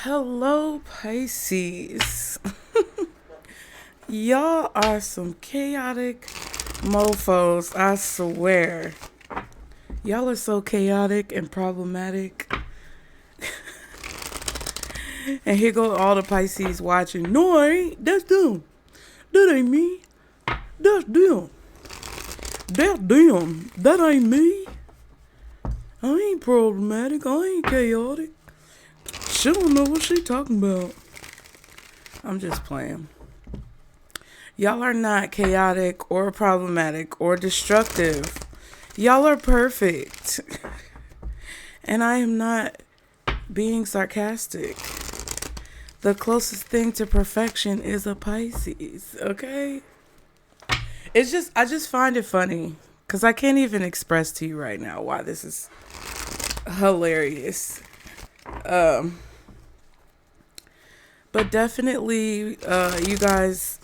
Hello, Pisces. Y'all are some chaotic mofos, I swear. Y'all are so chaotic and problematic. And here go all the Pisces watching. No, I ain't. That's them. That ain't me. That's them. That's them. That ain't me. I ain't problematic. I ain't chaotic. She don't know what she talking about. I'm just playing. Y'all are not chaotic or problematic or destructive. Y'all are perfect. And I am not being sarcastic. The closest thing to perfection is a Pisces, okay? I just find it funny because I can't even express to you right now why this is hilarious. But definitely, you guys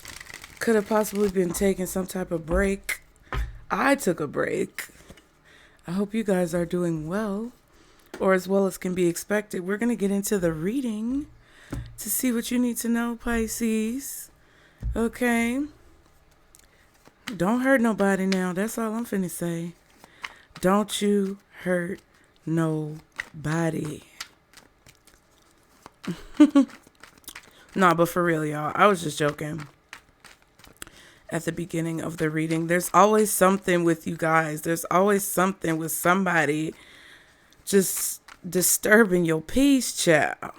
could have possibly been taking some type of break. I took a break. I hope you guys are doing well, or as well as can be expected. We're going to get into the reading to see what you need to know, Pisces. Okay? Don't hurt nobody now. That's all I'm finna say. Don't you hurt nobody. Nah, but for real, y'all. I was just joking. At the beginning of the reading, there's always something with you guys. There's always something with somebody just disturbing your peace, child.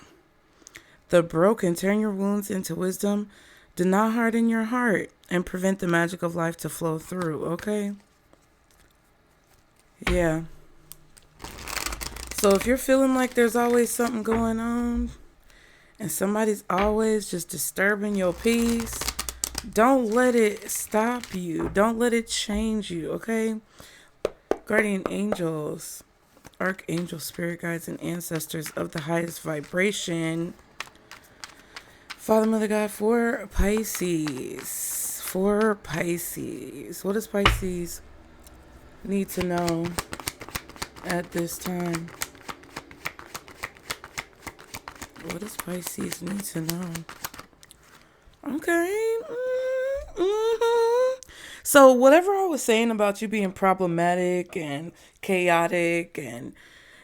The broken, turn your wounds into wisdom. Do not harden your heart and prevent the magic of life to flow through, okay? Yeah. So if you're feeling like there's always something going on and somebody's always just disturbing your peace, don't let it stop you. Don't let it change you, okay? Guardian angels, archangel, spirit guides, and ancestors of the highest vibration. Father, Mother, God, for Pisces. For Pisces. What does Pisces need to know at this time? What does Pisces need to know? Okay. So whatever I was saying about you being problematic and chaotic and,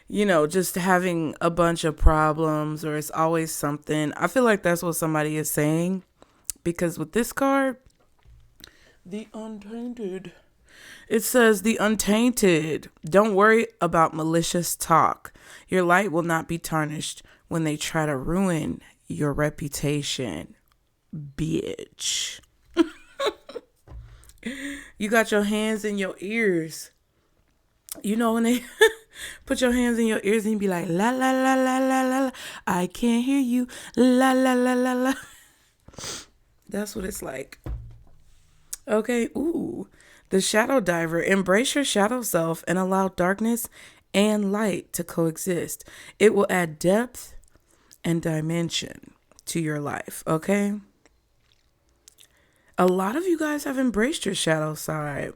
you know, just having a bunch of problems or it's always something, I feel like that's what somebody is saying. Because with this card, the untainted, it says the untainted. Don't worry about malicious talk. Your light will not be tarnished when they try to ruin your reputation. Bitch. You got your hands in your ears. You know when they put your hands in your ears and be like, la la la la la la la, I can't hear you, la la la la la. That's what it's like. Okay, ooh. The shadow diver. Embrace your shadow self and allow darkness and light to coexist. It will add depth and dimension to your life, okay? A lot of you guys have embraced your shadow side.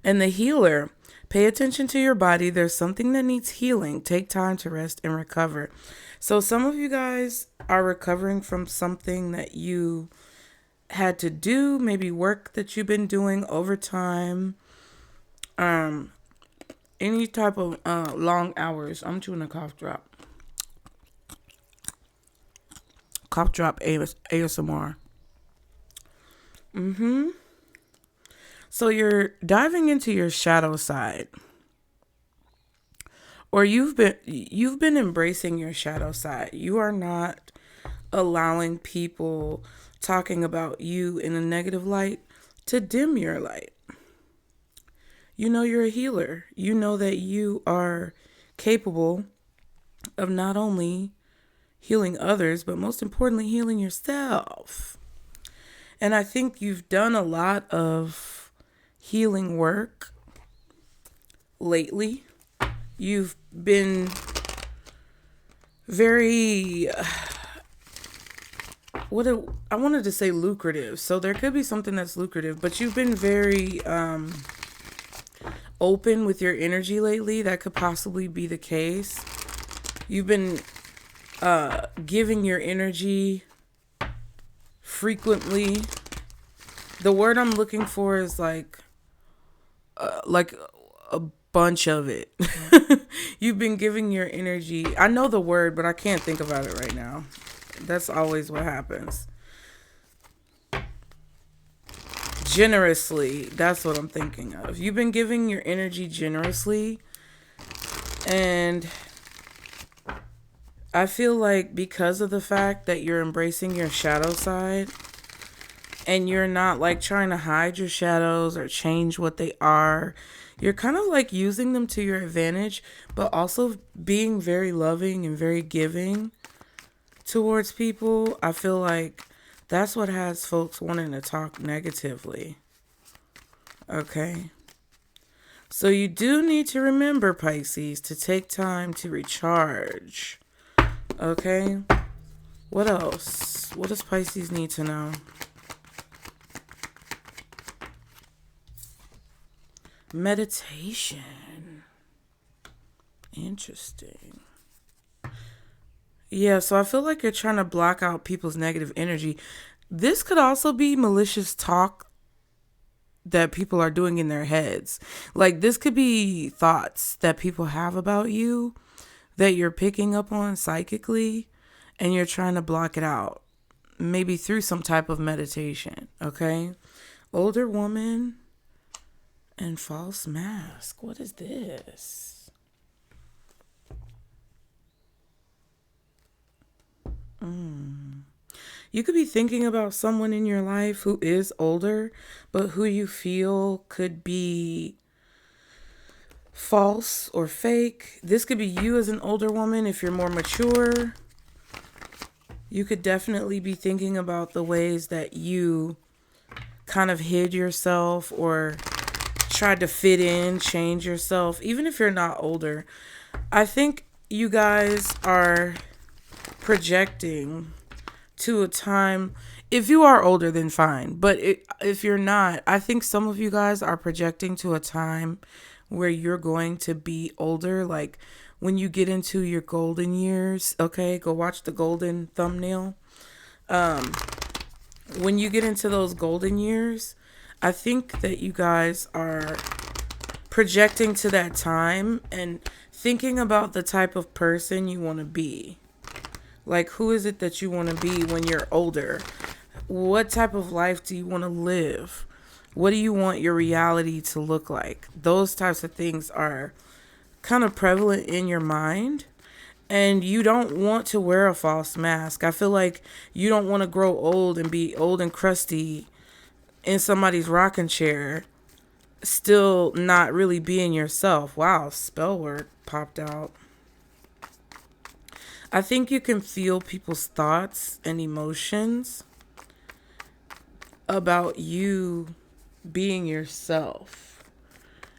And the healer, pay attention to your body. There's something that needs healing. Take time to rest and recover. So some of you guys are recovering from something that you had to do, maybe work that you've been doing over time. Any type of long hours. I'm chewing a cough drop. Cough drop ASMR. So you're diving into your shadow side. Or you've been embracing your shadow side. You are not allowing people talking about you in a negative light to dim your light. You know you're a healer. You know that you are capable of not only healing others, but most importantly, healing yourself. And I think you've done a lot of healing work lately. You've been very, I wanted to say lucrative. So there could be something that's lucrative, but you've been very open with your energy lately. That could possibly be the case. You've been giving your energy frequently. The word I'm looking for is like a bunch of it. You've been giving your energy. I know the word, but I can't think about it right now. That's always what happens. Generously. That's what I'm thinking of. You've been giving your energy generously. And I feel like because of the fact that you're embracing your shadow side and you're not like trying to hide your shadows or change what they are, you're kind of like using them to your advantage, but also being very loving and very giving towards people. I feel like that's what has folks wanting to talk negatively. Okay. So you do need to remember, Pisces, to take time to recharge. Okay. What else? What does Pisces need to know? Meditation. Interesting. Yeah, so I feel like you're trying to block out people's negative energy. This could also be malicious talk that people are doing in their heads. Like, this could be thoughts that people have about you that you're picking up on psychically, and you're trying to block it out. Maybe through some type of meditation, okay? Older woman and false mask. What is this? You could be thinking about someone in your life who is older, but who you feel could be false or fake. This could be you as an older woman if you're more mature. You could definitely be thinking about the ways that you kind of hid yourself or tried to fit in, change yourself, even if you're not older. I think you guys are projecting to a time. If you are older, then fine. But if you're not, I think some of you guys are projecting to a time where you're going to be older. Like when you get into your golden years, okay? Go watch the golden thumbnail. When you get into those golden years, I think that you guys are projecting to that time and thinking about the type of person you want to be. Like, who is it that you want to be when you're older? What type of life do you want to live? What do you want your reality to look like? Those types of things are kind of prevalent in your mind. And you don't want to wear a false mask. I feel like you don't want to grow old and be old and crusty in somebody's rocking chair, still not really being yourself. Wow, spell word popped out. I think you can feel people's thoughts and emotions about you being yourself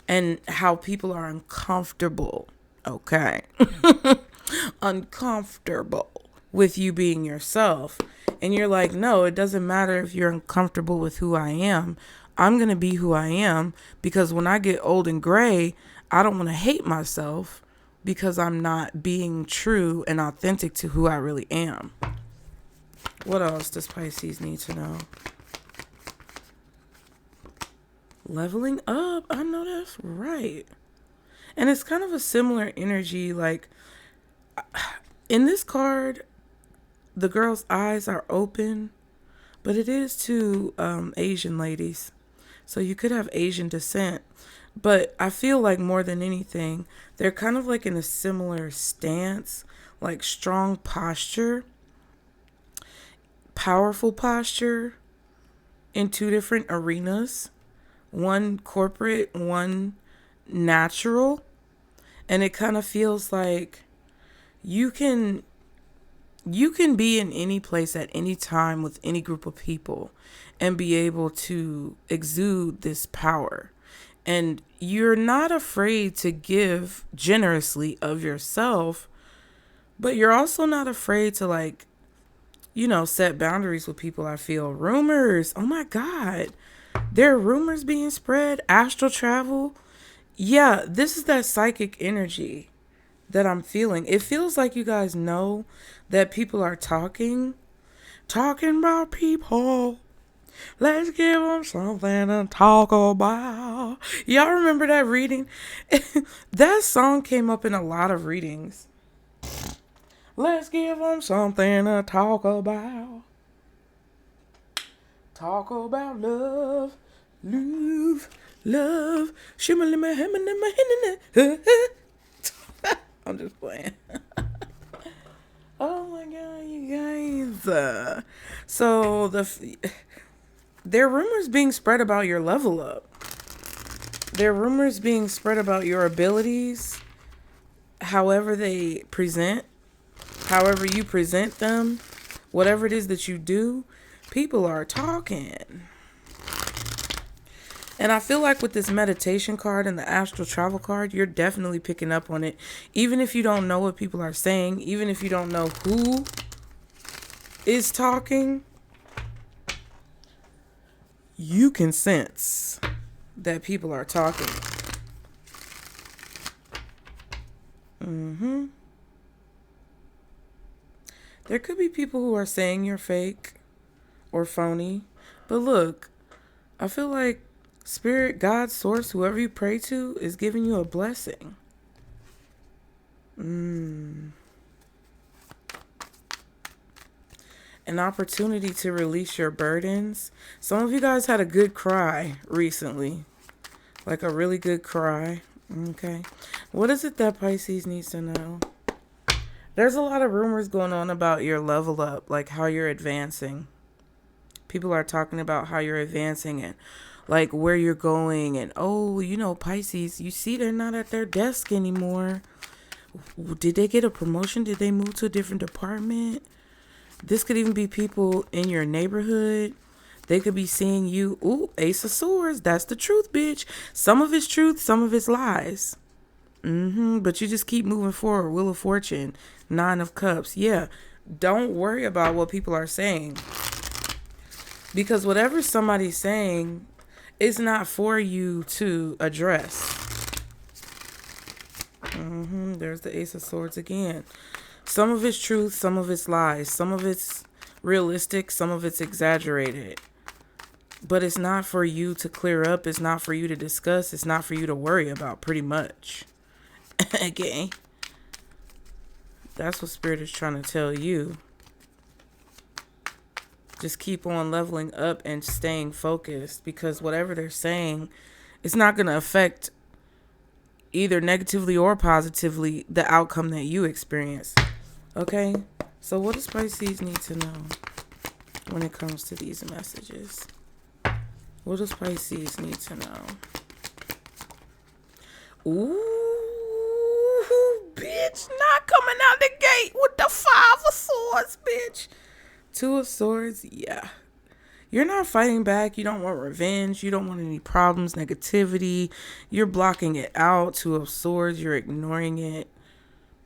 and how people are uncomfortable. Okay. Uncomfortable with you being yourself. And you're like, no, it doesn't matter if you're uncomfortable with who I am. I'm going to be who I am, because when I get old and gray, I don't want to hate myself because I'm not being true and authentic to who I really am. What else does Pisces need to know? Leveling up. I know that's right. And it's kind of a similar energy. Like, in this card, the girl's eyes are open, but it is to Asian ladies. So you could have Asian descent. But I feel like more than anything, they're kind of like in a similar stance, like strong posture, powerful posture in two different arenas. One corporate, one natural. And it kind of feels like you can be in any place at any time with any group of people and be able to exude this power. And you're not afraid to give generously of yourself, but you're also not afraid to, like, you know, set boundaries with people. I feel rumors. Oh my God. There are rumors being spread. Astral travel. Yeah, this is that psychic energy. that I'm feeling. It feels like you guys know that people are talking about people. Let's give them something to talk about. Y'all remember that reading? That song came up in a lot of readings. Let's give them something to talk about. Talk about love, love, love. I'm just playing. Oh my god, you guys. So there are rumors being spread about your level up. There are rumors being spread about your abilities, however they present, however you present them, whatever it is that you do, people are talking. And I feel like with this meditation card and the astral travel card, you're definitely picking up on it. Even if you don't know what people are saying, even if you don't know who is talking, you can sense that people are talking. There could be people who are saying you're fake or phony. But look, I feel like Spirit, God, Source, whoever you pray to is giving you a blessing. An opportunity to release your burdens. Some of you guys had a good cry recently. Like a really good cry. Okay. What is it that Pisces needs to know? There's a lot of rumors going on about your level up, like how you're advancing. People are talking about how you're advancing and like where you're going. And, oh, you know, Pisces, you see they're not at their desk anymore. Did they get a promotion? Did they move to a different department? This could even be people in your neighborhood. They could be seeing you. Ooh, Ace of Swords. That's the truth, bitch. Some of it's truth, some of it's lies. But you just keep moving forward. Wheel of Fortune. 9 of Cups. Yeah. Don't worry about what people are saying. Because whatever somebody's saying is not for you to address. There's the Ace of Swords again. Some of it's truth, some of it's lies. Some of it's realistic, some of it's exaggerated. But it's not for you to clear up. It's not for you to discuss. It's not for you to worry about, pretty much. Okay. That's what Spirit is trying to tell you. Just keep on leveling up and staying focused, because whatever they're saying, it's not going to affect either negatively or positively the outcome that you experience. Okay? So what does Pisces need to know when it comes to these messages? What does Pisces need to know? Ooh, bitch, not coming out the gate with the 5 of Swords, bitch. 2 of Swords, yeah. You're not fighting back. You don't want revenge. You don't want any problems, negativity. You're blocking it out. 2 of Swords, you're ignoring it.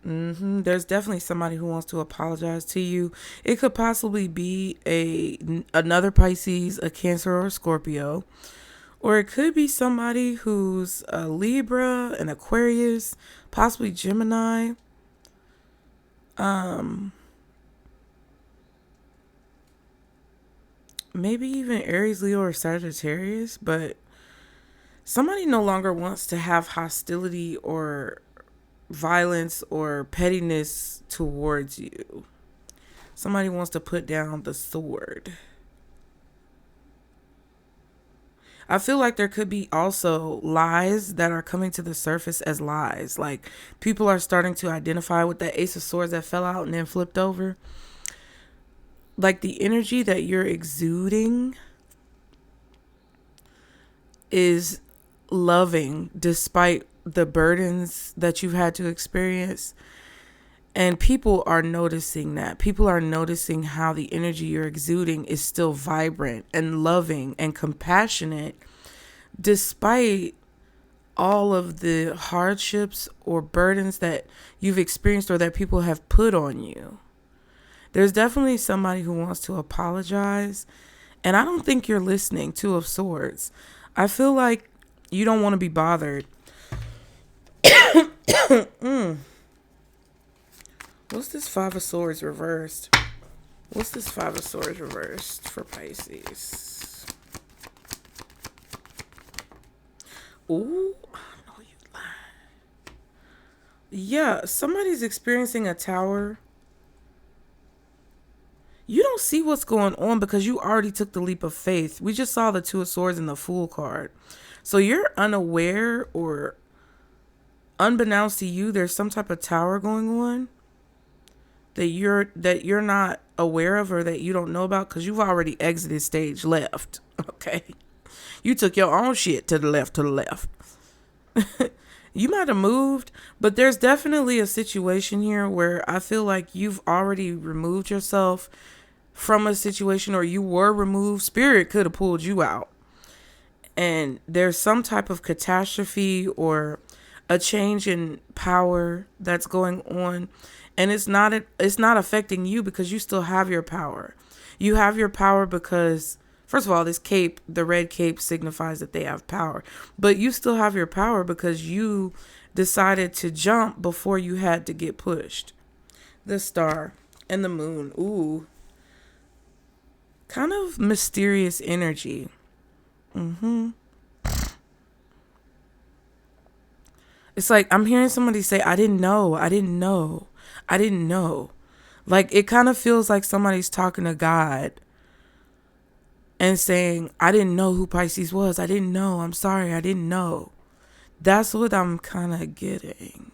There's definitely somebody who wants to apologize to you. It could possibly be another Pisces, a Cancer, or a Scorpio. Or it could be somebody who's a Libra, an Aquarius, possibly Gemini. Maybe even Aries, Leo, or Sagittarius. But somebody no longer wants to have hostility or violence or pettiness towards you. Somebody wants to put down the sword. I feel like there could be also lies that are coming to the surface as lies. Like people are starting to identify with that Ace of Swords that fell out and then flipped over. Like the energy that you're exuding is loving despite the burdens that you've had to experience. And people are noticing that. People are noticing how the energy you're exuding is still vibrant and loving and compassionate despite all of the hardships or burdens that you've experienced or that people have put on you. There's definitely somebody who wants to apologize. And I don't think you're listening. 2 of Swords. I feel like you don't want to be bothered. What's this Five of Swords reversed? What's this Five of Swords reversed for Pisces? Ooh, I know you lying. Yeah, somebody's experiencing a tower. You don't see what's going on because you already took the leap of faith. We just saw the Two of Swords and the Fool card. So you're unaware, or unbeknownst to you, there's some type of tower going on that you're not aware of, or that you don't know about, because you've already exited stage left. Okay. You took your own shit to the left. You might have moved, but there's definitely a situation here where I feel like you've already removed yourself from a situation, or you were removed. Spirit could have pulled you out. And there's some type of catastrophe or a change in power that's going on. And it's not affecting you because you still have your power. You have your power because, first of all, this cape, the red cape, signifies that they have power. But you still have your power because you decided to jump before you had to get pushed. The Star and the Moon. Ooh. Kind of mysterious energy. It's like I'm hearing somebody say, I didn't know. Like, it kind of feels like somebody's talking to God and saying, I didn't know who Pisces was. I didn't know. I'm sorry. I didn't know. That's what I'm kind of getting.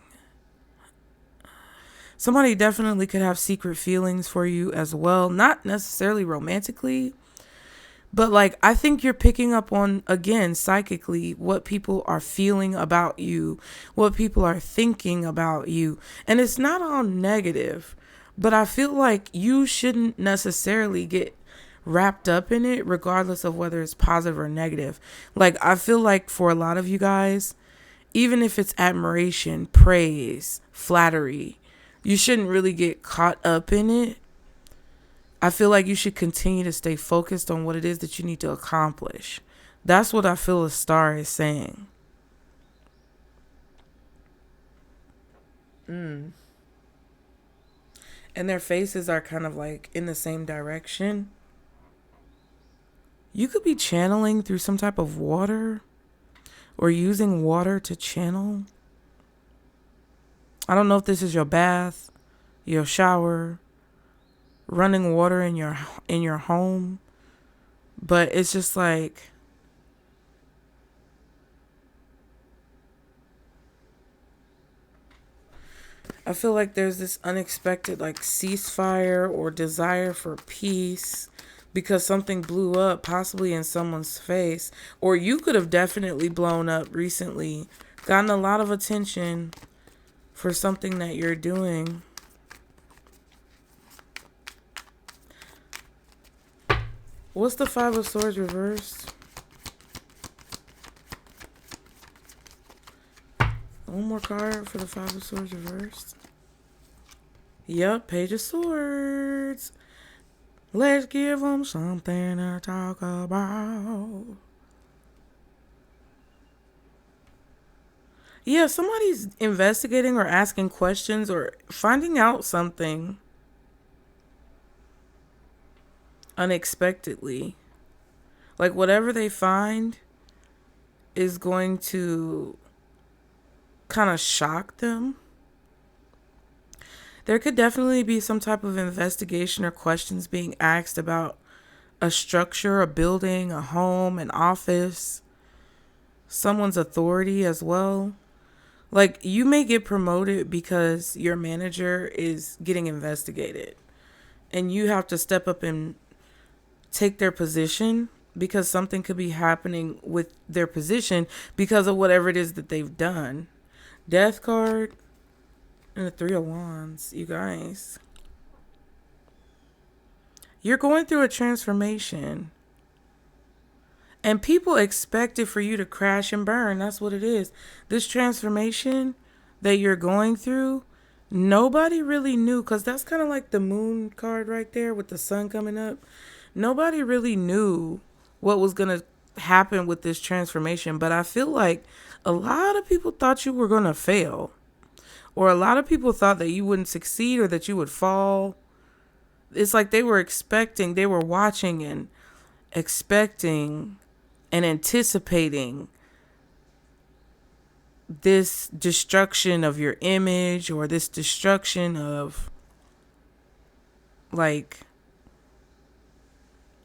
Somebody definitely could have secret feelings for you as well. Not necessarily romantically, but like, I think you're picking up on, again, psychically, what people are feeling about you, what people are thinking about you. And it's not all negative, but I feel like you shouldn't necessarily get wrapped up in it, regardless of whether it's positive or negative. Like, I feel like for a lot of you guys, even if it's admiration, praise, flattery, you shouldn't really get caught up in it. I feel like you should continue to stay focused on what it is that you need to accomplish. That's what I feel a star is saying. And their faces are kind of like in the same direction. You could be channeling through some type of water, or using water to channel. I don't know if this is your bath, your shower, running water in your home, but it's just like, I feel like there's this unexpected like ceasefire or desire for peace because something blew up, possibly in someone's face, or you could have definitely blown up recently, gotten a lot of attention for something that you're doing. What's the Five of Swords reversed? One more card for the Five of Swords reversed. Yep, Page of Swords. Let's give them something to talk about. Yeah, somebody's investigating or asking questions or finding out something unexpectedly. Like, whatever they find is going to kind of shock them. There could definitely be some type of investigation or questions being asked about a structure, a building, a home, an office, someone's authority as well. Like, you may get promoted because your manager is getting investigated, and you have to step up and take their position because something could be happening with their position because of whatever it is that they've done. Death card and the Three of Wands, you guys. You're going through a transformation. And people expect it for you to crash and burn. That's what it is. This transformation that you're going through, nobody really knew, because that's kind of like the Moon card right there with the sun coming up. Nobody really knew what was going to happen with this transformation. But I feel like a lot of people thought you were going to fail, Or a lot of people thought that you wouldn't succeed or that you would fall. It's like they were watching and expecting and anticipating this destruction of your image, or this destruction of like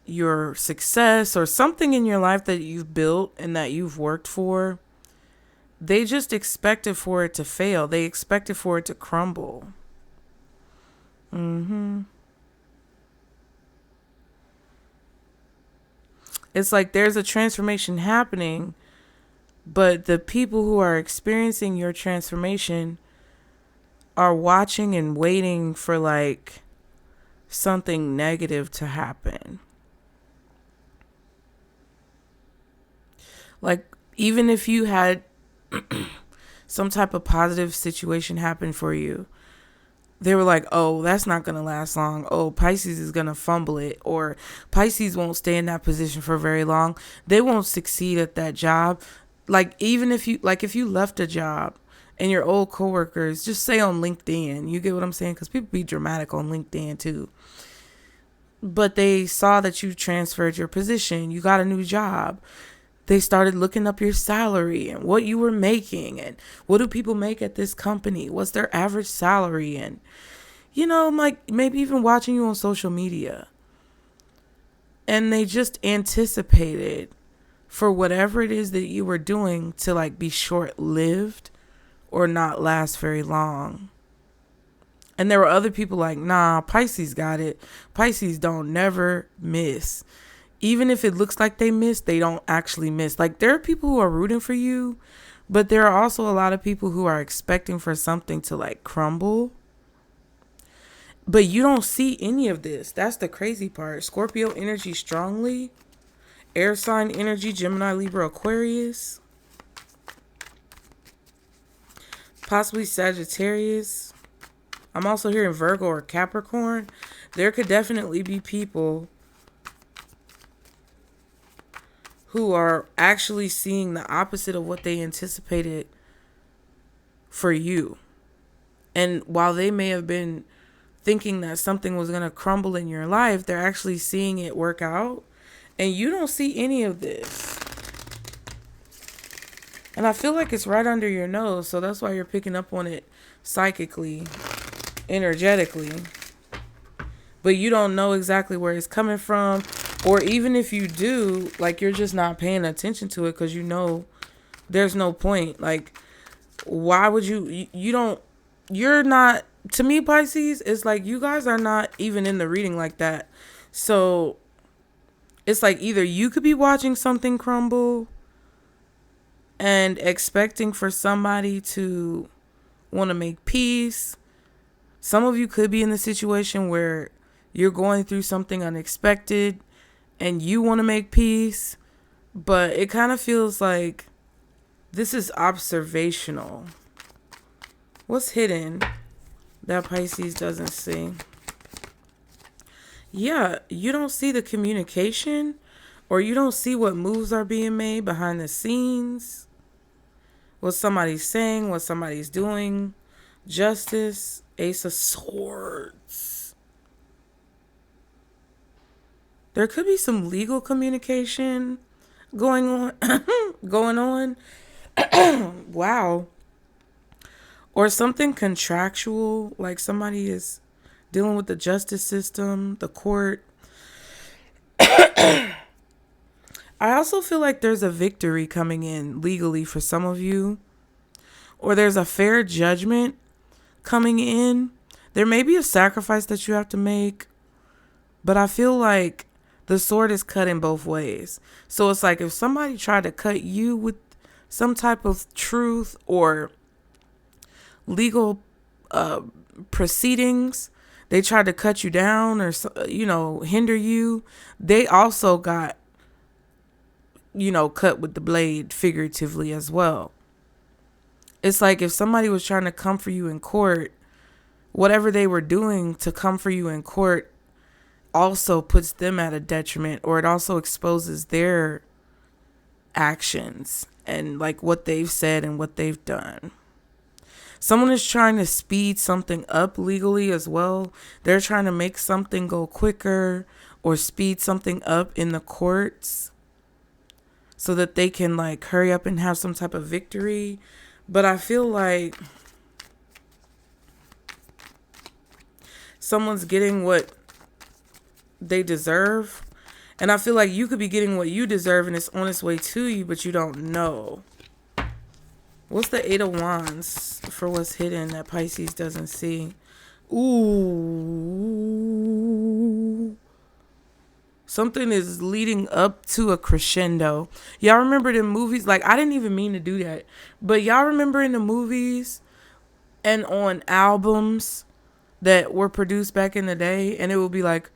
your success or something in your life that you've built and that you've worked for. They just expected for it to fail. They expected for it to crumble. It's like there's a transformation happening, but the people who are experiencing your transformation are watching and waiting for like something negative to happen. Like, even if you had some type of positive situation happen for you, they were like, oh, that's not going to last long. Oh, Pisces is going to fumble it. Or Pisces won't stay in that position for very long. They won't succeed at that job. Like, even if you left a job and your old coworkers, just say on LinkedIn, you get what I'm saying? Because people be dramatic on LinkedIn too. But they saw that you transferred your position. You got a new job. They started looking up your salary and what you were making and what do people make at this company? What's their average salary? And, you know, like maybe even watching you on social media. And they just anticipated for whatever it is that you were doing to like be short-lived or not last very long. And there were other people like, nah, Pisces got it. Pisces don't never miss. Even if it looks like they miss, they don't actually miss. Like, there are people who are rooting for you, but there are also a lot of people who are expecting for something to like crumble. But you don't see any of this. That's the crazy part. Scorpio energy strongly. Air sign energy, Gemini, Libra, Aquarius. Possibly Sagittarius. I'm also hearing Virgo or Capricorn. There could definitely be people who are actually seeing the opposite of what they anticipated for you. And while they may have been thinking that something was going to crumble in your life, they're actually seeing it work out. And you don't see any of this. And I feel like it's right under your nose. So that's why you're picking up on it psychically, energetically. But you don't know exactly where it's coming from. Or even if you do, like, you're just not paying attention to it because you know there's no point. Like, why would you're not, to me, Pisces, it's like you guys are not even in the reading like that. So it's like either you could be watching something crumble and expecting for somebody to want to make peace. Some of you could be in the situation where you're going through something unexpected and you want to make peace, but it kind of feels like this is observational. What's hidden that Pisces doesn't see? Yeah, you don't see the communication, or you don't see what moves are being made behind the scenes, what somebody's saying, what somebody's doing. Justice, Ace of Swords. There could be some legal communication going on. Wow. Or something contractual, like somebody is dealing with the justice system, the court. I also feel like there's a victory coming in legally for some of you. Or there's a fair judgment coming in. There may be a sacrifice that you have to make. But I feel like the sword is cut in both ways. So it's like if somebody tried to cut you with some type of truth or legal proceedings, they tried to cut you down or, hinder you. They also got, cut with the blade figuratively as well. It's like if somebody was trying to come for you in court, whatever they were doing to come for you in court also puts them at a detriment, or it also exposes their actions and like what they've said and what they've done. Someone is trying to speed something up legally as well. They're trying to make something go quicker or speed something up in the courts so that they can like hurry up and have some type of victory. But I feel like someone's getting what they deserve. And I feel like you could be getting what you deserve and it's on its way to you, but you don't know. What's the Eight of Wands for what's hidden that Pisces doesn't see? Ooh. Something is leading up to a crescendo. Y'all remember the movies? Like, I didn't even mean to do that. But y'all remember in the movies and on albums that were produced back in the day, and it would be like,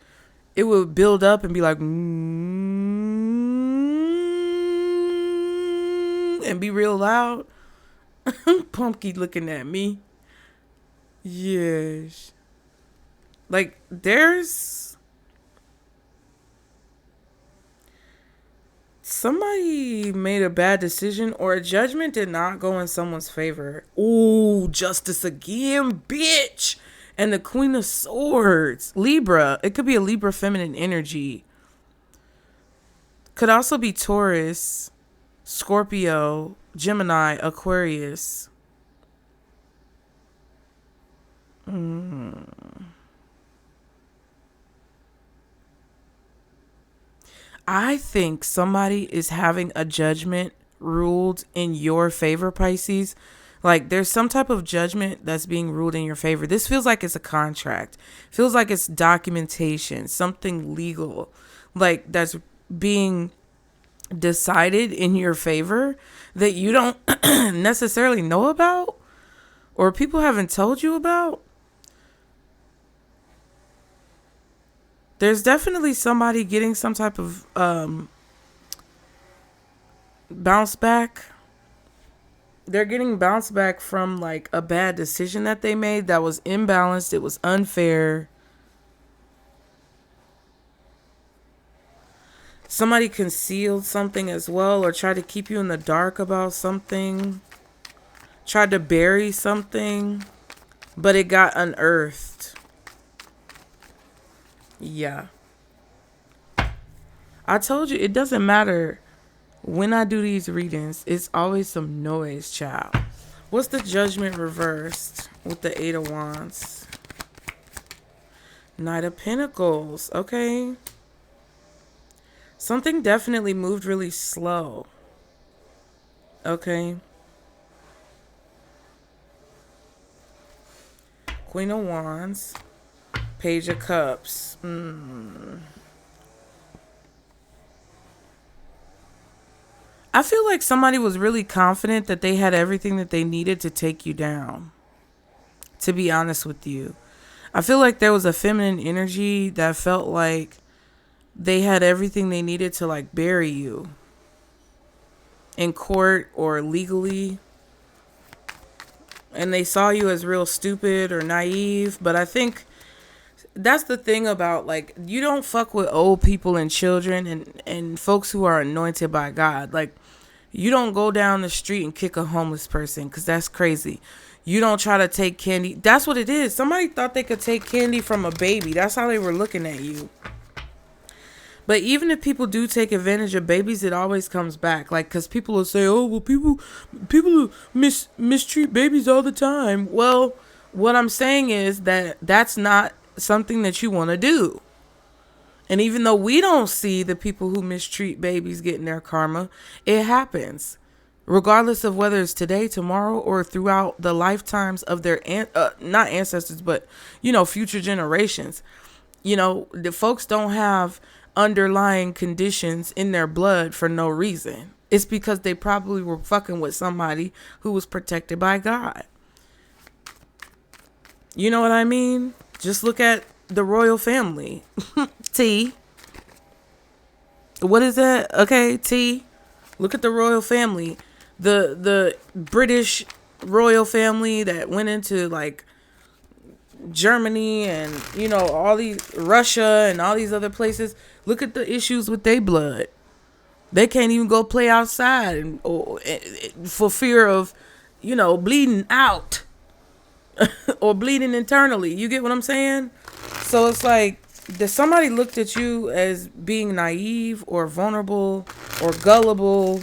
it would build up and be like, and be real loud. Pumpkin looking at me. Yes. Like, there's somebody made a bad decision or a judgment did not go in someone's favor. Ooh, justice again, bitch. And the Queen of Swords. Libra. It could be a Libra feminine energy. Could also be Taurus, Scorpio, Gemini, Aquarius. I think somebody is having a judgment ruled in your favor, Pisces. Like, there's some type of judgment that's being ruled in your favor. This feels like it's a contract. Feels like it's documentation, something legal. Like, that's being decided in your favor that you don't necessarily know about or people haven't told you about. There's definitely somebody getting some type of bounce back. They're getting bounced back from like a bad decision that they made that was imbalanced. It was unfair. Somebody concealed something as well or tried to keep you in the dark about something. Tried to bury something, but it got unearthed. Yeah. I told you, it doesn't matter when I do these readings. It's always some noise, child. What's the Judgment reversed with the Eight of Wands? Knight of Pentacles. Okay. Something definitely moved really slow. Okay. Queen of Wands. Page of Cups. I feel like somebody was really confident that they had everything that they needed to take you down. To be honest with you. I feel like there was a feminine energy that felt like they had everything they needed to like bury you. In court or legally. And they saw you as real stupid or naive. But I think that's the thing about, like, you don't fuck with old people and children and folks who are anointed by God. Like, you don't go down the street and kick a homeless person because that's crazy. You don't try to take candy. That's what it is. Somebody thought they could take candy from a baby. That's how they were looking at you. But even if people do take advantage of babies, it always comes back. Like, because people will say, oh, well, people mistreat babies all the time. Well, what I'm saying is that that's not something that you want to do. And even though we don't see the people who mistreat babies getting their karma, it happens. Regardless of whether it's today, tomorrow, or throughout the lifetimes of their, not ancestors, but, you know, future generations. You know, the folks don't have underlying conditions in their blood for no reason. It's because they probably were fucking with somebody who was protected by God. You know what I mean? Just look at the royal family. T. What is that? Okay, T. Look at the royal family. The British royal family that went into like Germany and, you know, all these, Russia and all these other places. Look at the issues with their blood. They can't even go play outside for fear of, you know, bleeding out. or bleeding internally. You get what I'm saying? So it's like, that somebody looked at you as being naive or vulnerable or gullible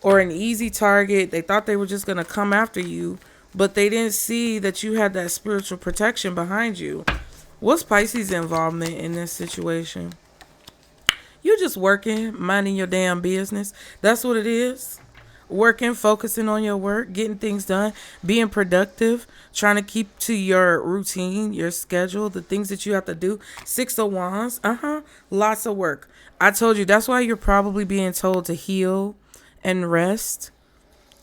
or an easy target. They thought they were just going to come after you, but they didn't see that you had that spiritual protection behind you. What's Pisces' involvement in this situation? You're just working, minding your damn business. That's what it is. Working, focusing on your work, getting things done, being productive, trying to keep to your routine, your schedule, the things that you have to do. 6 of Wands, lots of work. I told you, that's why you're probably being told to heal and rest,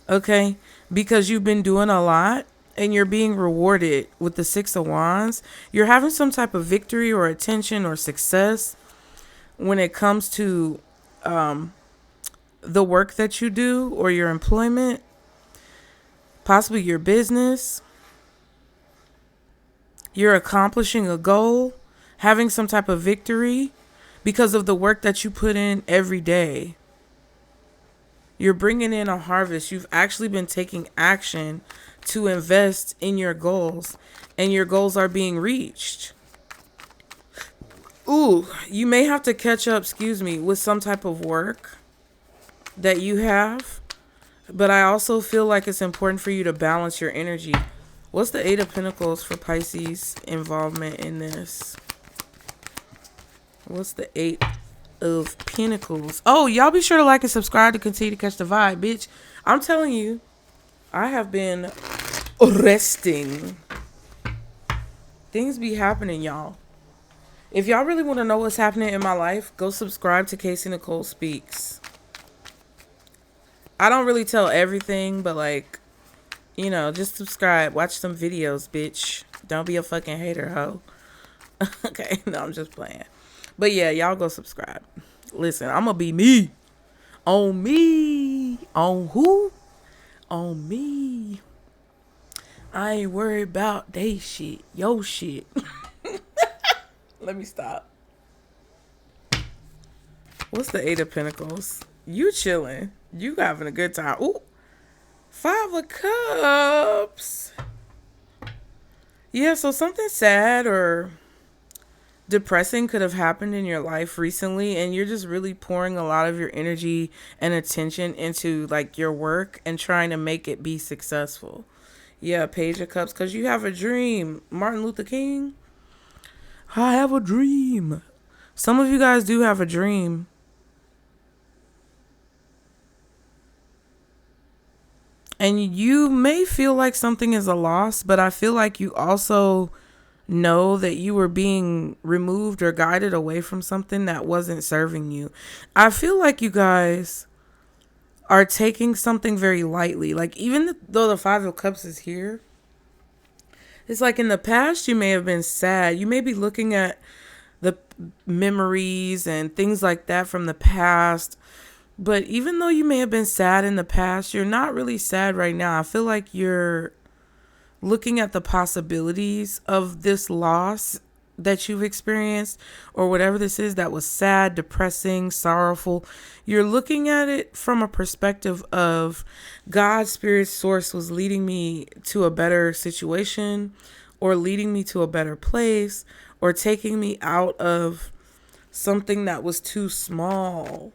okay? Because you've been doing a lot and you're being rewarded with the 6 of Wands. You're having some type of victory or attention or success when it comes to the work that you do or your employment, possibly your business. You're accomplishing a goal, having some type of victory because of the work that you put in every day. You're bringing in a harvest. You've actually been taking action to invest in your goals, and your goals are being reached. Ooh, you may have to catch up, with some type of work that you have, but I also feel like it's important for you to balance your energy. What's the 8 of Pentacles for Pisces involvement in this? What's the 8 of Pentacles? Oh, y'all be sure to like and subscribe to continue to catch the vibe, bitch. I'm telling you, I have been resting. Things be happening, y'all. If y'all really want to know what's happening in my life, go subscribe to Casey Nicole Speaks. I don't really tell everything, but like, just subscribe. Watch some videos, bitch. Don't be a fucking hater, hoe. Okay, no, I'm just playing. But yeah, y'all go subscribe. Listen, I'm going to be me. On me. On who? On me. I ain't worried about they shit. Yo shit. Let me stop. What's the 8 of Pentacles? You chilling. You having a good time. Ooh. 5 of Cups. Yeah, so something sad or depressing could have happened in your life recently, and you're just really pouring a lot of your energy and attention into like your work and trying to make it be successful. Yeah, Page of Cups, because you have a dream. Martin Luther King. I have a dream. Some of you guys do have a dream. And you may feel like something is a loss, but I feel like you also know that you were being removed or guided away from something that wasn't serving you. I feel like you guys are taking something very lightly. Like, even though the 5 of Cups is here, it's like in the past you may have been sad. You may be looking at the memories and things like that from the past. But even though you may have been sad in the past, you're not really sad right now. I feel like you're looking at the possibilities of this loss that you've experienced, or whatever this is that was sad, depressing, sorrowful. You're looking at it from a perspective of God's spirit source was leading me to a better situation, or leading me to a better place, or taking me out of something that was too small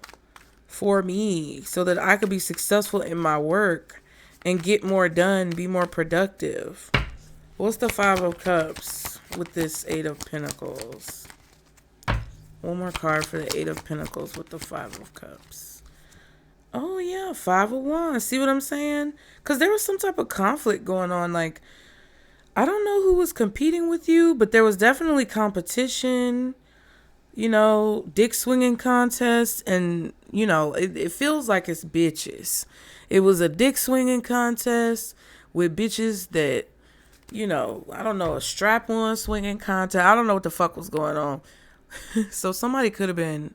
for me so that I could be successful in my work and get more done, be more productive. What's the 5 of Cups with this 8 of Pentacles? One more card for the 8 of Pentacles with the 5 of Cups. Oh yeah, 5 of Wands. See what I'm saying? Because there was some type of conflict going on. Like, I don't know who was competing with you, but there was definitely competition. Dick swinging contest, and it feels like it's bitches. It was a dick swinging contest with bitches that, I don't know, a strap-on swinging contest. I don't know what the fuck was going on. So somebody could have been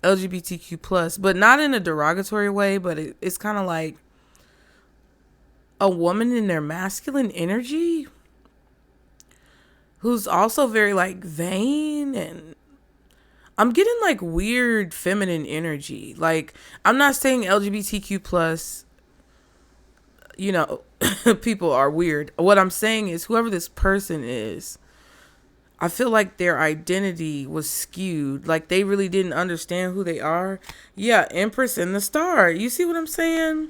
LGBTQ plus, but not in a derogatory way, but it's kind of like a woman in their masculine energy who's also very like vain, and I'm getting like weird feminine energy. Like, I'm not saying LGBTQ plus, people are weird. What I'm saying is whoever this person is, I feel like their identity was skewed. Like they really didn't understand who they are. Yeah, Empress and the Star. You see what I'm saying?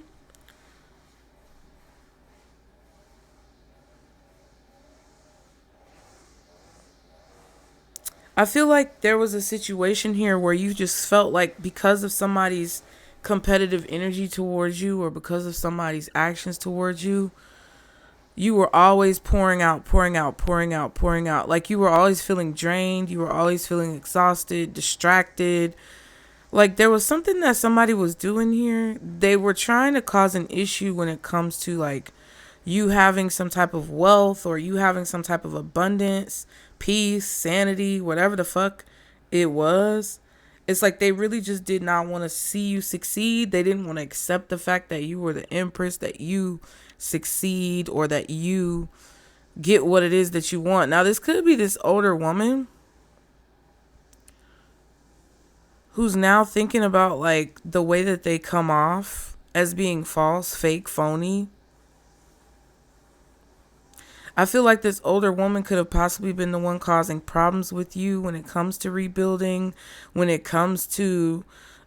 I feel like there was a situation here where you just felt like because of somebody's competitive energy towards you or because of somebody's actions towards you, you were always pouring out, pouring out, pouring out, pouring out. Like you were always feeling drained. You were always feeling exhausted, distracted. Like there was something that somebody was doing here. They were trying to cause an issue when it comes to like you having some type of wealth or you having some type of abundance, peace, sanity, whatever the fuck it was. It's like they really just did not want to see you succeed. They didn't want to accept the fact that you were the Empress, that you succeed or that you get what it is that you want. Now, this could be this older woman who's now thinking about like the way that they come off as being false, fake, phony. I feel like this older woman could have possibly been the one causing problems with you when it comes to rebuilding, when it comes to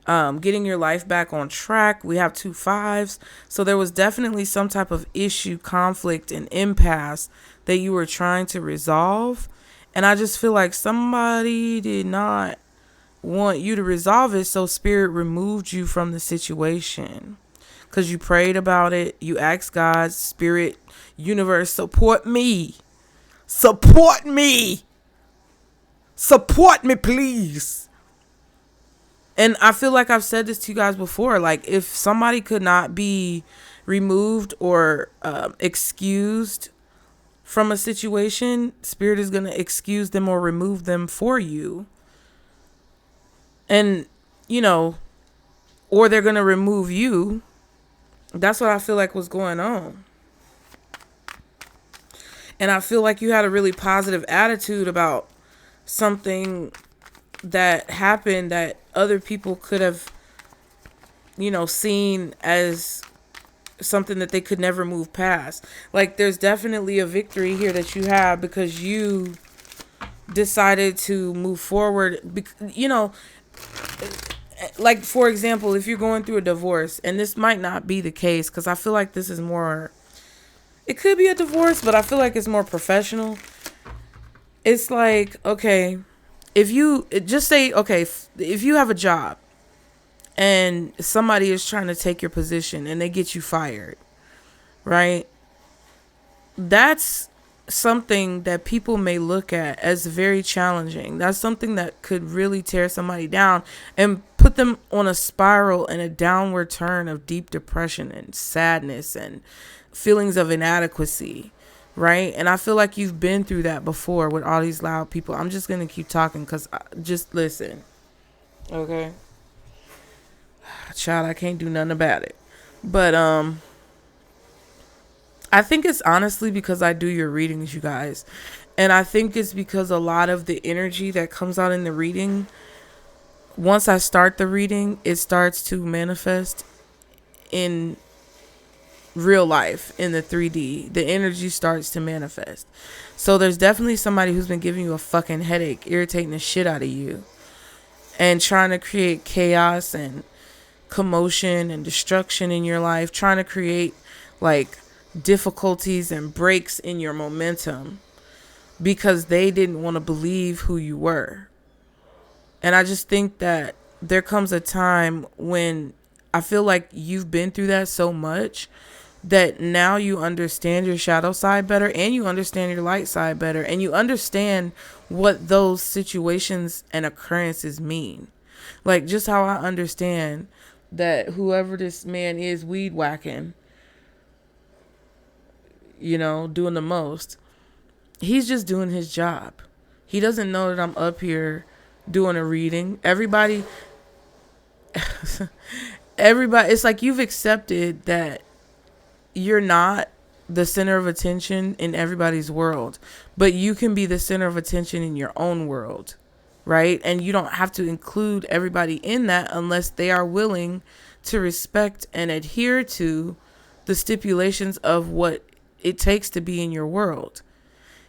getting your life back on track. We have 2 5s. So there was definitely some type of issue, conflict, and impasse that you were trying to resolve. And I just feel like somebody did not want you to resolve it. So Spirit removed you from the situation. Because you prayed about it. You asked God, Spirit, universe, support me. Support me. Support me, please. And I feel like I've said this to you guys before. Like, if somebody could not be removed or excused from a situation, Spirit is going to excuse them or remove them for you. And, you know, or they're going to remove you. That's what I feel like was going on. And I feel like you had a really positive attitude about something that happened that other people could have, you know, seen as something that they could never move past. Like, there's definitely a victory here that you have because you decided to move forward. You know, like, for example, if you're going through a divorce, and this might not be the case because I feel like this is more, it could be a divorce, but I feel like it's more professional. It's like, okay, if you just say, okay, if you have a job and somebody is trying to take your position and they get you fired, right? That's something that people may look at as very challenging. That's something that could really tear somebody down and put them on a spiral and a downward turn of deep depression and sadness and feelings of inadequacy, right? And I feel like you've been through that before with all these loud people. I'm just going to keep talking because just listen, okay? Child, I can't do nothing about it. But I think it's honestly because I do your readings, you guys. And I think it's because a lot of the energy that comes out in the reading, once I start the reading, it starts to manifest in real life, in the 3D. The energy starts to manifest. So there's definitely somebody who's been giving you a fucking headache, irritating the shit out of you, and trying to create chaos and commotion and destruction in your life, trying to create like difficulties and breaks in your momentum because they didn't want to believe who you were. And I just think that there comes a time when I feel like you've been through that so much that now you understand your shadow side better and you understand your light side better and you understand what those situations and occurrences mean. Like just how I understand that whoever this man is weed whacking, you know, doing the most, he's just doing his job. He doesn't know that I'm up here doing a reading. Everybody, it's like you've accepted that you're not the center of attention in everybody's world, but you can be the center of attention in your own world, right? And you don't have to include everybody in that unless they are willing to respect and adhere to the stipulations of what it takes to be in your world.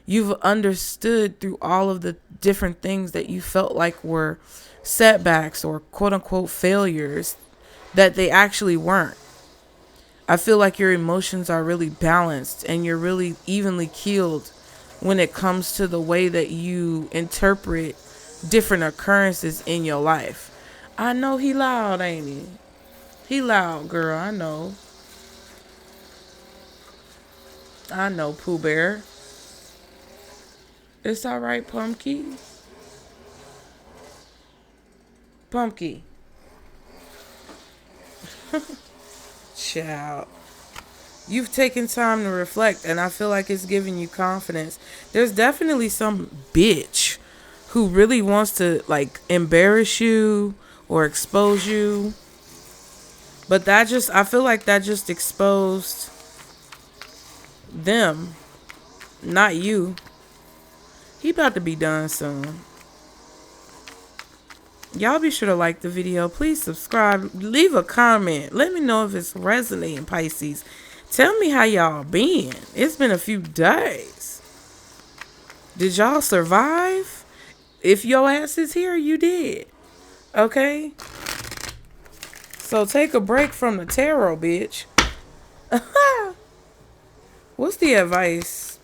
You've understood through all of the different things that you felt like were setbacks or quote unquote failures that they actually weren't. I feel like your emotions are really balanced and you're really evenly keeled when it comes to the way that you interpret different occurrences in your life. I know he loud, ain't he? He loud, girl. I know. I know, Pooh Bear. It's all right, Pumpkin. Pumpkin. Child. You've taken time to reflect, and I feel like it's giving you confidence. There's definitely some bitch who really wants to, like, embarrass you or expose you. But I feel like that just exposed them, not you. He about to be done soon. Y'all be sure to like the video. Please subscribe. Leave a comment. Let me know if it's resonating, Pisces. Tell me how y'all been. It's been a few days. Did y'all survive? If your ass is here, you did. Okay? So take a break from the tarot, bitch. What's the advice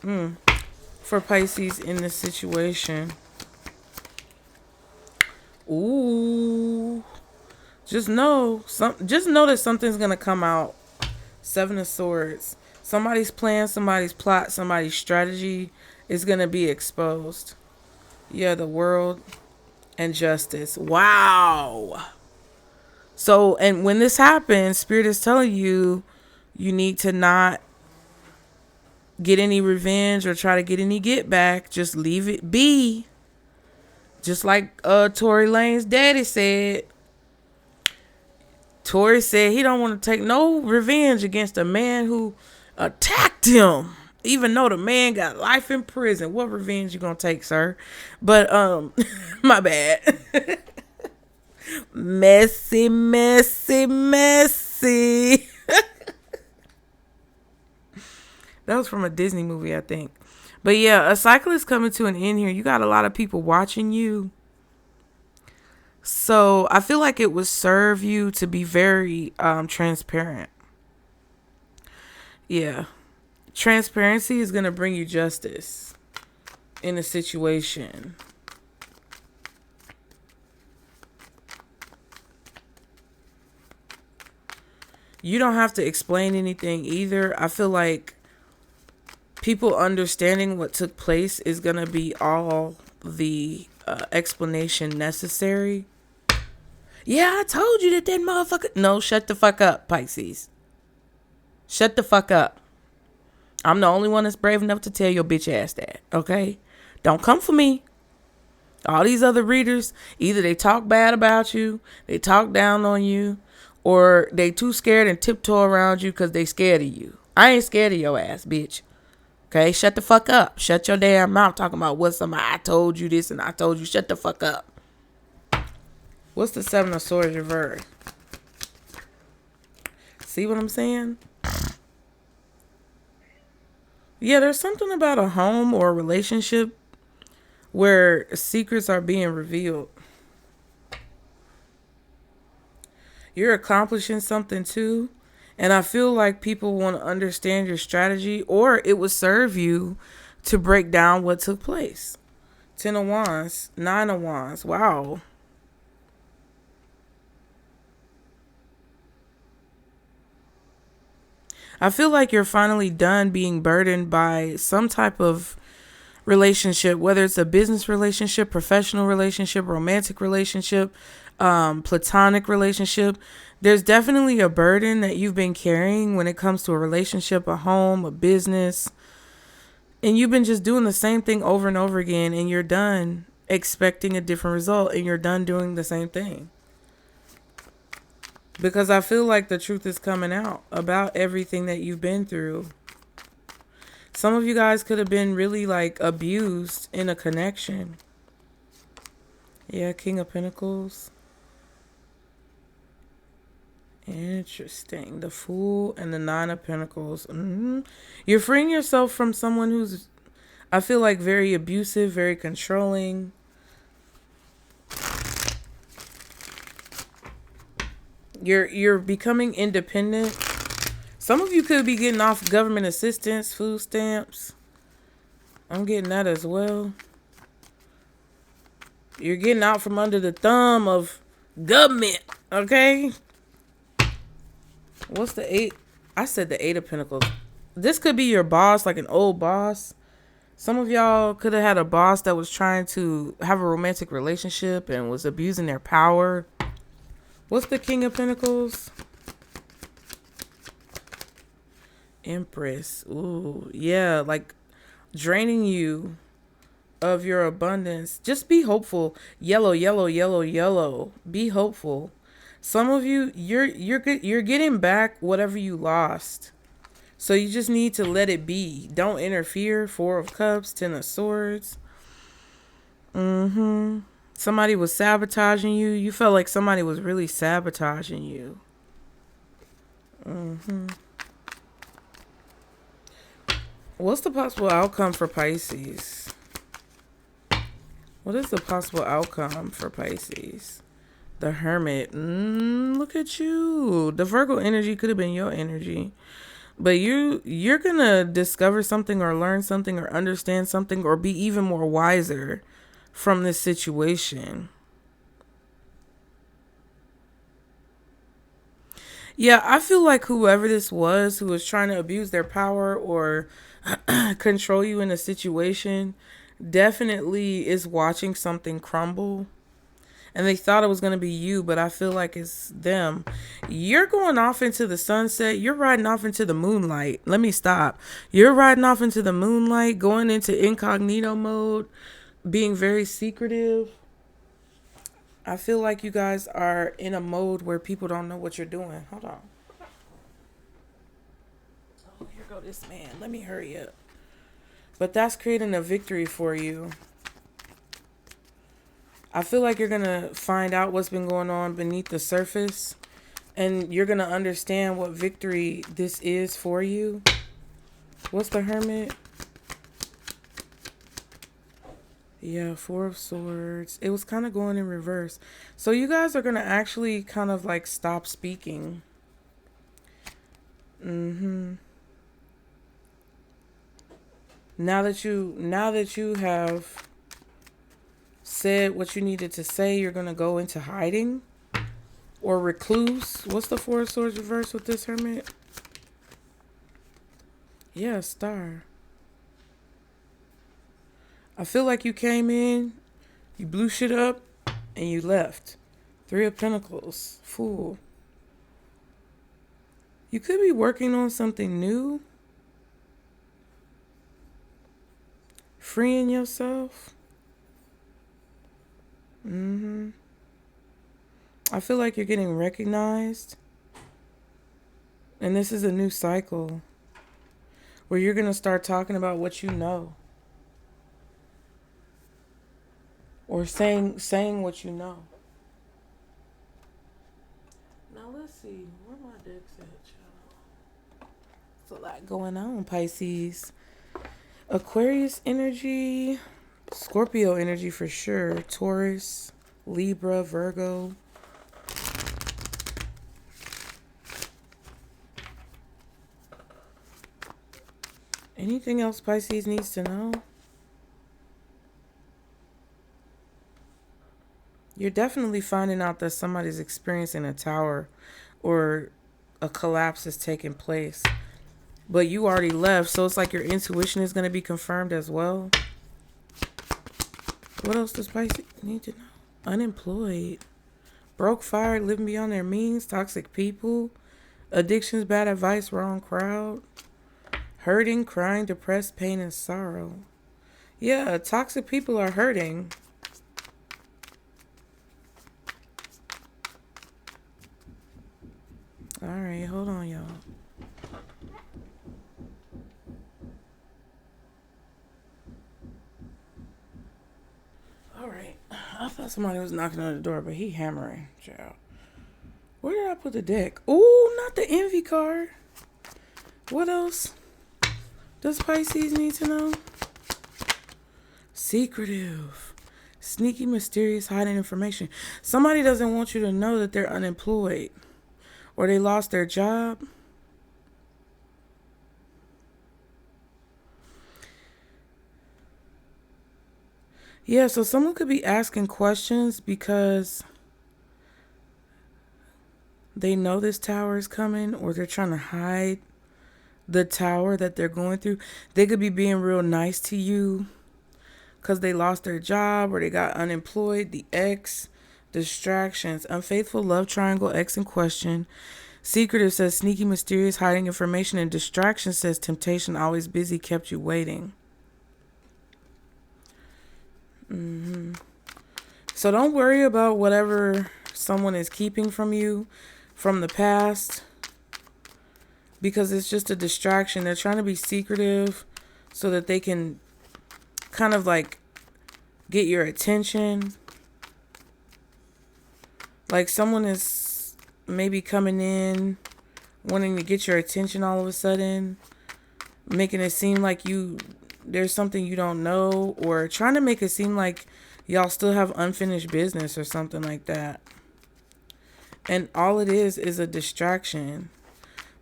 for Pisces in this situation? Ooh. Just know that something's gonna come out. 7 of Swords. Somebody's plan, somebody's plot, somebody's strategy is gonna be exposed. Yeah, the world and justice. Wow. So, and when this happens, Spirit is telling you, you need to not get any revenge or try to get any get back. Just leave it be. Just like Tory Lane's daddy said. Tory said he don't want to take no revenge against a man who attacked him, even though the man got life in prison. What revenge you gonna take, sir? But my bad. Messy, messy, messy. That was from a Disney movie, I think. But yeah, a cycle is coming to an end here. You got a lot of people watching you. So I feel like it would serve you to be very transparent. Yeah. Transparency is going to bring you justice in a situation. You don't have to explain anything either. I feel like people understanding what took place is going to be all the explanation necessary. Yeah, I told you that motherfucker. No, shut the fuck up, Pisces. Shut the fuck up. I'm the only one that's brave enough to tell your bitch ass that, okay? Don't come for me. All these other readers, either they talk bad about you, they talk down on you, or they too scared and tiptoe around you because they scared of you. I ain't scared of your ass, bitch. Okay, shut the fuck up. Shut your damn mouth talking about what somebody, I told you this and I told you. Shut the fuck up. What's the 7 of Swords reverse? See what I'm saying? Yeah, there's something about a home or a relationship where secrets are being revealed. You're accomplishing something too. And I feel like people want to understand your strategy, or it would serve you to break down what took place. 10 of Wands, 9 of Wands. Wow. I feel like you're finally done being burdened by some type of relationship, whether it's a business relationship, professional relationship, romantic relationship, platonic relationship. There's definitely a burden that you've been carrying when it comes to a relationship, a home, a business. And you've been just doing the same thing over and over again, and you're done expecting a different result, and you're done doing the same thing. Because I feel like the truth is coming out about everything that you've been through. Some of you guys could have been really like abused in a connection. Yeah, King of Pentacles. Interesting. The Fool and the Nine of Pentacles. You're freeing yourself from someone who's, I feel like, very abusive, very controlling. You're becoming independent. Some of you could be getting off government assistance, food stamps. I'm getting that as well. You're getting out from under the thumb of government, okay? What's the 8? I said the 8 of Pentacles. This could be your boss, like an old boss. Some of y'all could have had a boss that was trying to have a romantic relationship and was abusing their power. What's the King of Pentacles? Empress. Ooh, yeah, like draining you of your abundance. Just be hopeful. Yellow, yellow, yellow, yellow. Be hopeful. Some of you, you're getting back whatever you lost. So you just need to let it be. Don't interfere. 4 of Cups, 10 of Swords. Somebody was sabotaging you. You felt like somebody was really sabotaging you. What's the possible outcome for Pisces? What is the possible outcome for Pisces? The Hermit. Look at you. The Virgo energy could have been your energy. But you're going to discover something or learn something or understand something or be even more wiser from this situation. Yeah, I feel like whoever this was who was trying to abuse their power or control you in a situation definitely is watching something crumble. And they thought it was going to be you, but I feel like it's them. You're going off into the sunset. You're riding off into the moonlight. Let me stop. You're riding off into the moonlight, going into incognito mode, being very secretive. I feel like you guys are in a mode where people don't know what you're doing. Hold on. Oh, here go this man. Let me hurry up. But that's creating a victory for you. I feel like you're going to find out what's been going on beneath the surface. And you're going to understand what victory this is for you. What's the Hermit? Yeah, 4 of Swords. It was kind of going in reverse. So you guys are going to actually kind of like stop speaking. Now that you have said what you needed to say, you're going to go into hiding or recluse. What's the 4 of Swords reverse with this Hermit? Yeah, Star. I feel like you came in, you blew shit up, and you left. 3 of Pentacles. Fool. You could be working on something new. Freeing yourself. I feel like you're getting recognized. And this is a new cycle where you're going to start talking about what you know. Or saying what you know. Now let's see. Where my decks at, y'all? There's a lot going on, Pisces. Aquarius energy. Scorpio energy for sure. Taurus. Libra. Virgo. Anything else Pisces needs to know? You're definitely finding out that somebody's experiencing a tower or a collapse is taking place. But you already left, so it's like your intuition is going to be confirmed as well. What else does Pisces need to know? Unemployed. Broke, fired, living beyond their means, toxic people, addictions, bad advice, wrong crowd, hurting, crying, depressed, pain, and sorrow. Yeah, toxic people are hurting. All right, hold on, y'all. All right. I thought somebody was knocking on the door, but he hammering, child. Where did I put the deck? Oh, not the envy card. What else does Pisces need to know? Secretive. Sneaky, mysterious, hiding information. Somebody doesn't want you to know that they're unemployed or they lost their job. Yeah, so someone could be asking questions because they know this tower is coming, or they're trying to hide the tower that they're going through. They could be being real nice to you because they lost their job or they got unemployed. The X, distractions, unfaithful love triangle, X in question. Secretive says sneaky, mysterious, hiding information, and distraction says temptation, always busy, kept you waiting. So don't worry about whatever someone is keeping from you from the past, because it's just a distraction. They're trying to be secretive so that they can kind of like get your attention. Like someone is maybe coming in wanting to get your attention all of a sudden, making it seem like there's something you don't know, or trying to make it seem like y'all still have unfinished business or something like that. And all it is a distraction,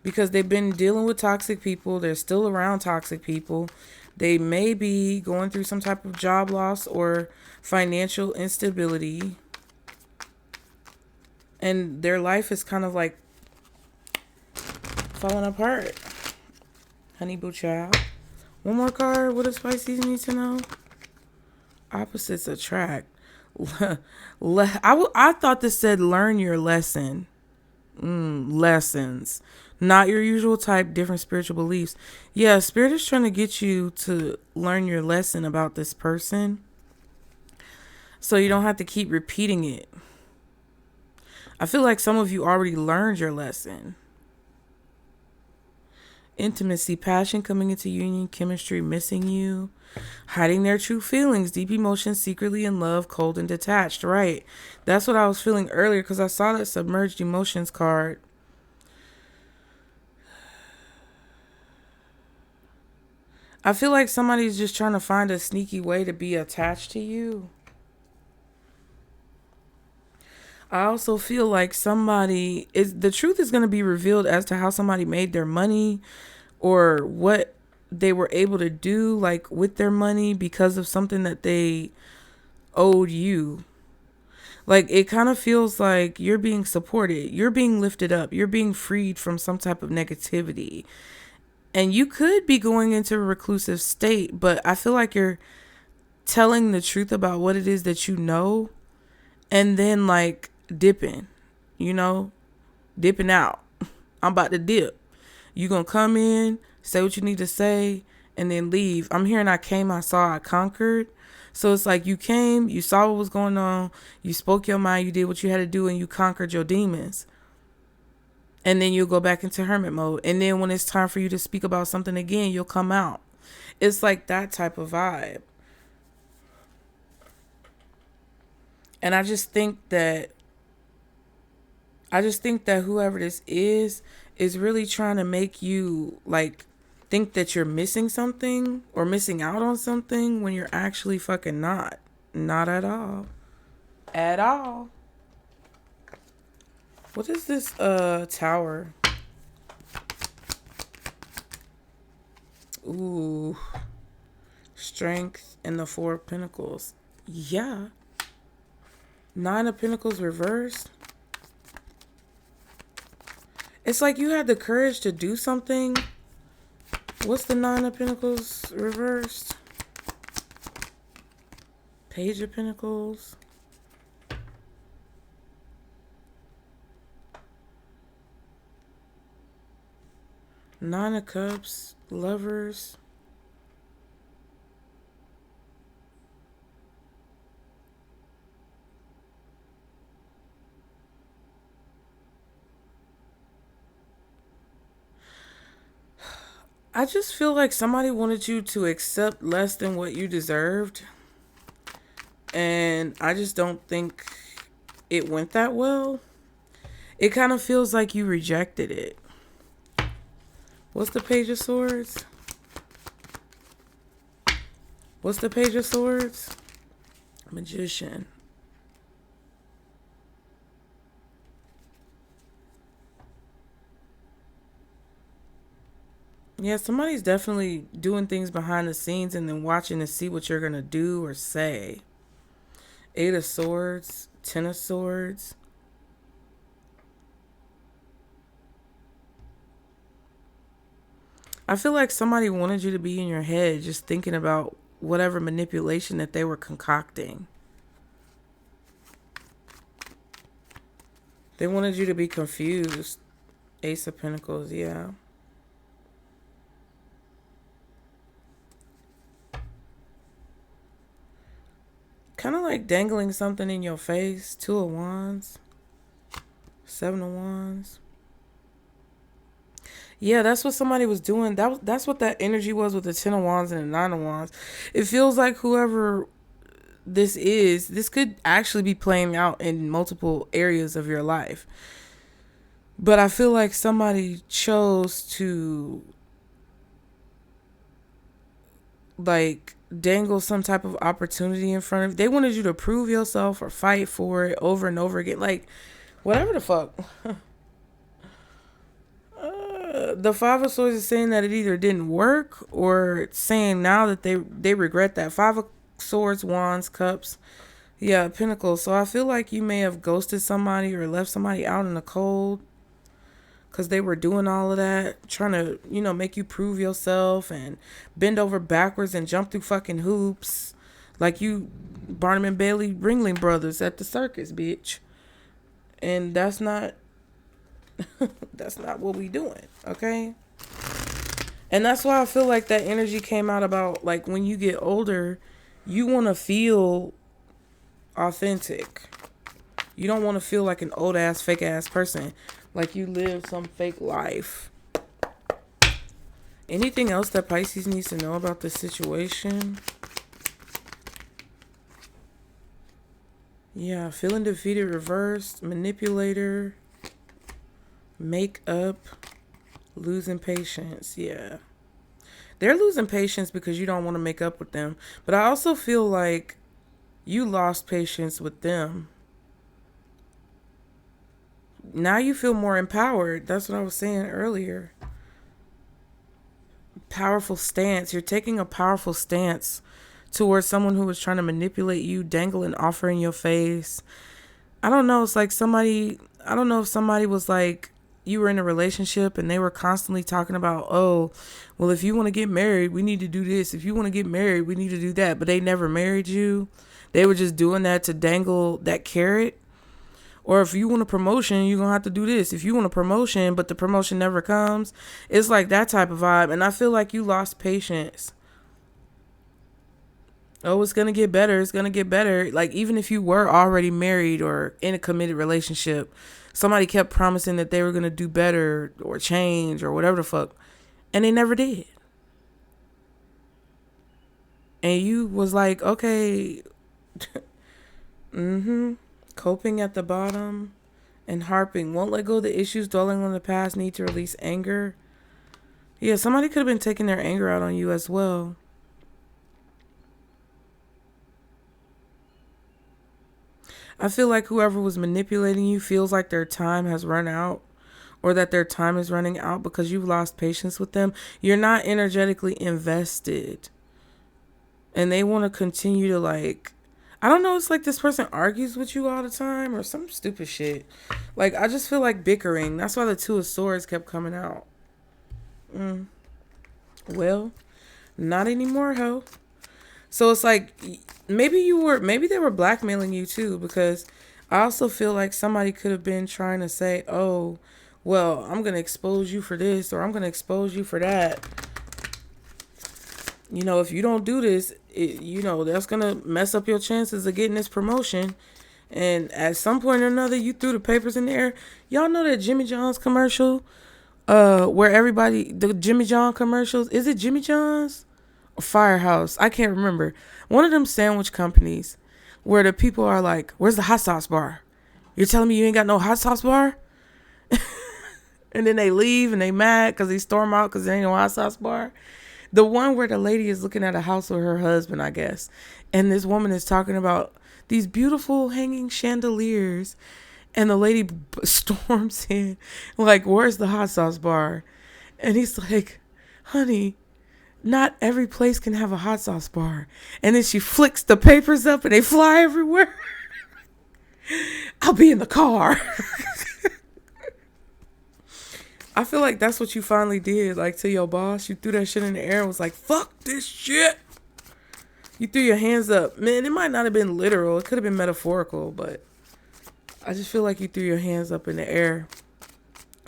because they've been dealing with toxic people. They're still around toxic people. They may be going through some type of job loss or financial instability. And their life is kind of like falling apart. Honey boo child. One more card. What does Pisces need to know? Opposites attract. I thought this said learn your lesson. Lessons. Not your usual type, different spiritual beliefs. Yeah, Spirit is trying to get you to learn your lesson about this person, so you don't have to keep repeating it. I feel like some of you already learned your lesson. Intimacy, passion coming into union, chemistry missing you, hiding their true feelings, deep emotions, secretly in love, cold and detached. Right. That's what I was feeling earlier because I saw that submerged emotions card. I feel like somebody's just trying to find a sneaky way to be attached to you. I also feel like the truth is going to be revealed as to how somebody made their money or what they were able to do like with their money because of something that they owed you. Like it kind of feels like you're being supported, you're being lifted up, you're being freed from some type of negativity. And you could be going into a reclusive state, but I feel like you're telling the truth about what it is that you know, and then like dipping out. I'm about to dip. You gonna come in, say what you need to say, and then leave. I'm hearing I came, I saw, I conquered. So it's like you came, you saw what was going on, you spoke your mind, you did what you had to do, and you conquered your demons. And then you'll go back into hermit mode. And then when it's time for you to speak about something again, you'll come out. It's like that type of vibe. And I just think that whoever this is really trying to make you like think that you're missing something or missing out on something when you're actually fucking not. Not at all. At all. What is this tower? Ooh. Strength and the Four of Pentacles. Yeah. Nine of Pentacles reversed. It's like you had the courage to do something. What's the Nine of Pentacles reversed? Page of Pentacles. Nine of Cups. Lovers. I just feel like somebody wanted you to accept less than what you deserved. And I just don't think it went that well. It kind of feels like you rejected it. What's the Page of Swords? What's the Page of Swords? Magician. Yeah, somebody's definitely doing things behind the scenes and then watching to see what you're going to do or say. 8 of Swords, 10 of Swords. I feel like somebody wanted you to be in your head just thinking about whatever manipulation that they were concocting. They wanted you to be confused. Ace of Pentacles, yeah. Kind of like dangling something in your face. 2 of Wands. 7 of Wands. Yeah, that's what somebody was doing. That's what that energy was with the 10 of Wands and the 9 of Wands. It feels like whoever this could actually be playing out in multiple areas of your life. But I feel like somebody chose to like dangle some type of opportunity in front of you. They wanted you to prove yourself or fight for it over and over again. Like, whatever the fuck. The 5 of Swords is saying that it either didn't work or it's saying now that they regret that. 5 of Swords, Wands, Cups. Yeah, Pentacles. So I feel like you may have ghosted somebody or left somebody out in the cold because they were doing all of that, trying to, make you prove yourself and bend over backwards and jump through fucking hoops like you Barnum and Bailey Ringling Brothers at the circus, bitch. And that's not what we doing, okay? And that's why I feel like that energy came out about, like, when you get older, you want to feel authentic. You don't want to feel like an old ass, fake ass person, like you live some fake life. Anything else that Pisces needs to know about this situation? Yeah, feeling defeated reversed, manipulator, make up, losing patience. Yeah, they're losing patience because you don't want to make up with them. But I also feel like you lost patience with them. Now you feel more empowered. That's what I was saying earlier. Powerful stance. You're taking a powerful stance towards someone who was trying to manipulate you, dangle an offer in your face. I don't know. It's like I don't know if somebody was like, you were in a relationship and they were constantly talking about, oh, well, if you want to get married, we need to do this. If you want to get married, we need to do that. But they never married you. They were just doing that to dangle that carrot. Or if you want a promotion, you're going to have to do this. If you want a promotion, but the promotion never comes, it's like that type of vibe. And I feel like you lost patience. Oh, it's going to get better. It's going to get better. Like, even if you were already married or in a committed relationship, somebody kept promising that they were going to do better or change or whatever the fuck. And they never did. And you was like, okay. Coping at the bottom and harping. Won't let go of the issues, dwelling on the past, need to release anger. Yeah, somebody could have been taking their anger out on you as well. I feel like whoever was manipulating you feels like their time has run out or that their time is running out because you've lost patience with them. You're not energetically invested. And they want to continue to like, I don't know, it's like this person argues with you all the time or some stupid shit. Like, I just feel like bickering. That's why the 2 of Swords kept coming out. Well, not anymore, ho. So it's like, maybe they were blackmailing you too, because I also feel like somebody could have been trying to say, oh, well, I'm going to expose you for this or I'm going to expose you for that. If you don't do this, that's going to mess up your chances of getting this promotion. And at some point or another, you threw the papers in the air. Y'all know that Jimmy John's commercial, where the Jimmy John commercials, is it Jimmy John's or Firehouse? I can't remember. One of them sandwich companies where the people are like, where's the hot sauce bar? You're telling me you ain't got no hot sauce bar? And then they leave and they mad because they storm out because there ain't no hot sauce bar. The one where the lady is looking at a house with her husband, I guess. And this woman is talking about these beautiful hanging chandeliers. And the lady storms in, like, where's the hot sauce bar? And he's like, honey, not every place can have a hot sauce bar. And then she flicks the papers up and they fly everywhere. I'll be in the car. I feel like that's what you finally did, like, to your boss. You threw that shit in the air and was like, fuck this shit. You threw your hands up. Man, it might not have been literal. It could have been metaphorical, but I just feel like you threw your hands up in the air.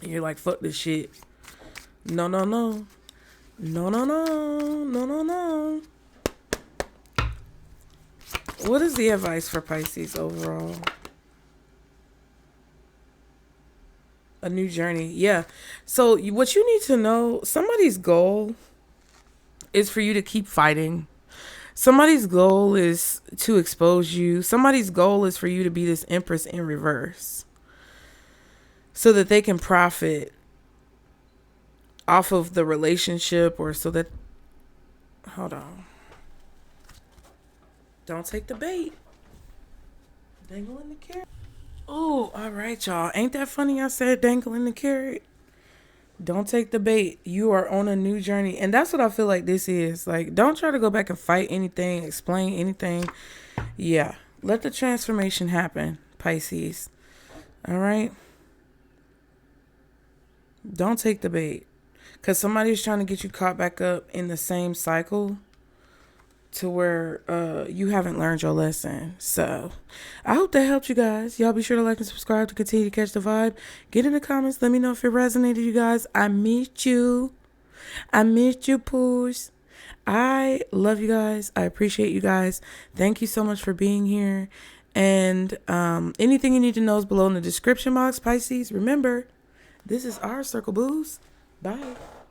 And you're like, fuck this shit. No, no, no. No, no, no. No, no, no. What is the advice for Pisces overall? A new journey. Yeah. So what you need to know, somebody's goal is for you to keep fighting. Somebody's goal is to expose you. Somebody's goal is for you to be this empress in reverse so that they can profit off of the relationship, or so that, hold on. Don't take the bait. Dangle in the carrot. Oh, all right, y'all. Ain't that funny? I said dangle in the carrot. Don't take the bait. You are on a new journey. And that's what I feel like this is. Like, don't try to go back and fight anything, explain anything. Yeah. Let the transformation happen, Pisces. All right? Don't take the bait. Because somebody's trying to get you caught back up in the same cycle to where you haven't learned your lesson. So I hope that helped you guys. Y'all be sure to like and subscribe to continue to catch the vibe. Get in the comments. Let me know if it resonated, you guys. I missed you. I missed you, Poos. I love you guys. I appreciate you guys. Thank you so much for being here. And anything you need to know is below in the description box, Pisces. Remember, this is our circle, booze. Bye.